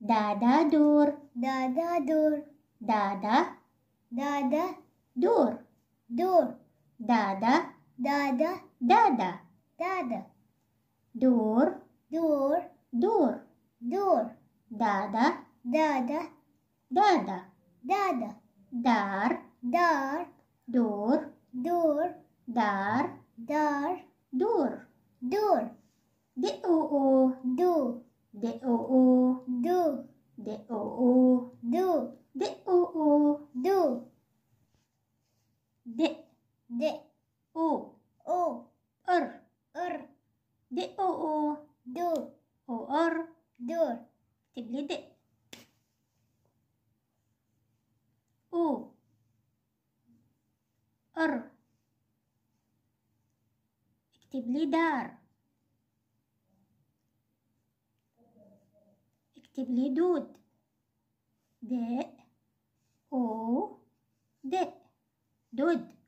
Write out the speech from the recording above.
دادا دور. دادا دور. دادا. دادا دور. دور. دادا. دادا دادا. دادا دور. دور. دور. دور. دادا. دادا دادا. دادا دار. دار. دور. دور. دار. دار. دور. دور. دؤو. دو. دؤو. دو. دؤو. دو. دؤو. دو. د. د. او. او. ار. ار. دؤو. دو. او ار. دور. اكتب لي د. او. ار. اكتب لي دار. اكتب لي دود. د. او. د. دود.